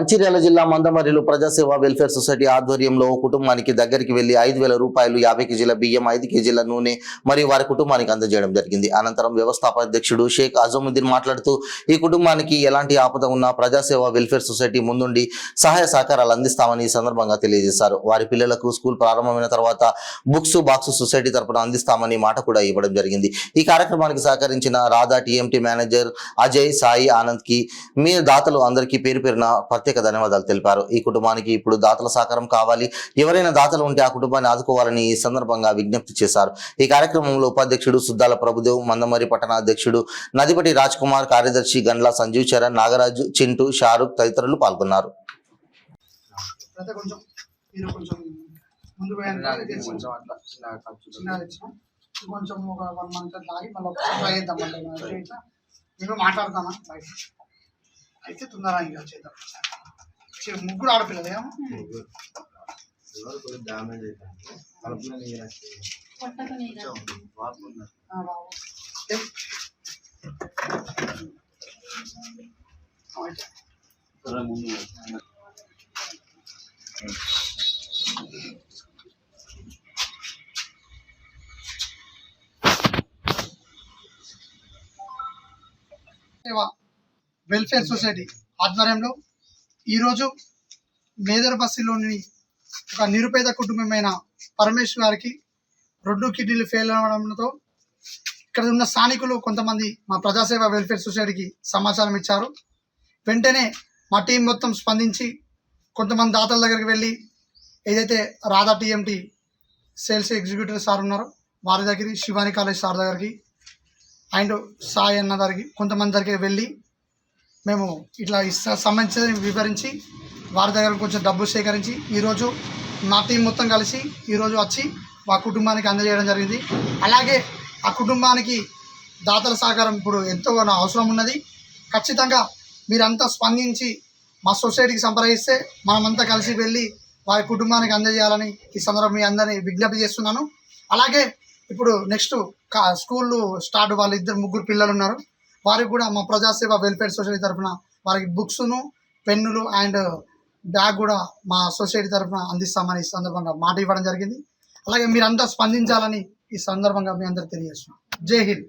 మంచిర్యాల జిల్లా మందమర్రిలో ప్రజాసేవ welfare society ఆధ్వర్యంలో కుటుంబానికి దగ్గరికి వెళ్లి 5,000 రూపాయలు 50 కేజీల బియ్యం 5 కేజీల నూనె మరియు వారి కుటుంబానికి అందజేయడం జరిగింది. అనంతరం వ్యవస్థాపకాధ్యక్షుడు షేక్ అజముద్దీన్ మాట్లాడుతూ ఈ కుటుంబానికి ఎలాంటి ఆపద ఉన్నా ప్రజాసేవ వెల్ఫేర్ సొసైటీ ముందుండి సహాయ సహకారాలు అందిస్తామని ఈ సందర్భంగా తెలియజేశారు. వారి పిల్లలకు స్కూల్ ప్రారంభమైన తర్వాత బుక్స్ బాక్స్ సొసైటీ తరపున అందిస్తామని మాట కూడా ఇవ్వడం జరిగింది. ఈ కార్యక్రమానికి సహకరించిన రాధా టీఎంటీ మేనేజర్ అజయ్ సాయి ఆనంద్ కి మీ దాతలు అందరికీ పేరు పేరున ప్రత్యేక ధన్యవాదాలు తెలిపారు. ఈ కుటుంబానికి ఇప్పుడు దాతల సహకారం కావాలి, ఎవరైనా దాతలు ఉంటే ఆ కుటుంబాన్ని ఆదుకోవాలని ఈ సందర్భంగా విజ్ఞప్తి చేశారు. ఈ కార్యక్రమంలో ఉపాధ్యక్షుడు సుద్దాల ప్రభుదేవ్, మందమర్రి పట్టణ అధ్యక్షుడు నదిపటి రాజ్ కుమార్, కార్యదర్శి గండ్ల సంజీవ్ చరణ్, నాగరాజు, చింటూ, షారుఖ్ తదితరులు పాల్గొన్నారు. అయితే తొందరగా ఇంకా చేద్దాం. ముగ్గురు ఆడపిల్లలేమో డ్యామేజ్ వెల్ఫేర్ సొసైటీ ఆధ్వర్యంలో ఈరోజు మేదర్ బస్సులోని ఒక నిరుపేద కుటుంబమైన పరమేశ్వర్ గారికి 2 కిడ్నీలు ఫెయిల్ అవ్వడంతో ఇక్కడ ఉన్న స్థానికులు కొంతమంది మా ప్రజాసేవ వెల్ఫేర్ సొసైటీకి సమాచారం ఇచ్చారు. వెంటనే మా టీం మొత్తం స్పందించి కొంతమంది దాతల దగ్గరికి వెళ్ళి ఏదైతే Radha TMT sales executive sir ఉన్నారో వారి దగ్గరికి, శివాని కాలేజ్ సార్ దగ్గరికి అండ్ సాయి అన్న దగ్గరికి కొంతమంది దగ్గరికి వెళ్ళి మేము ఇట్లా సంబంధించి వివరించి వారి దగ్గర కొంచెం డబ్బు సేకరించి ఈరోజు మా టీం మొత్తం కలిసి ఈరోజు వచ్చి మా కుటుంబానికి అందజేయడం జరిగింది. అలాగే ఆ కుటుంబానికి దాతల సహకారం ఇప్పుడు ఎంతో అవసరం ఉన్నది. ఖచ్చితంగా మీరంతా స్పందించి మా సొసైటీకి సంప్రదిస్తే మనమంతా కలిసి వెళ్ళి వారి కుటుంబానికి అందజేయాలని ఈ సందర్భంగా మీ అందరినీ విజ్ఞప్తి చేస్తున్నాను. అలాగే ఇప్పుడు నెక్స్ట్ స్కూళ్ళు స్టార్ట్, వాళ్ళు 2-3 పిల్లలు ఉన్నారు. వారికి కూడా మా ప్రజాసేవ వెల్ఫేర్ సొసైటీ తరఫున వారికి బుక్స్ను, పెన్నులు అండ్ బ్యాగ్ కూడా మా సొసైటీ తరఫున అందిస్తామని ఈ సందర్భంగా మాట ఇవ్వడం జరిగింది. అలాగే మీరంతా స్పందించాలని ఈ సందర్భంగా మీ అందరూ తెలియజేస్తున్నాం. జై హింద్.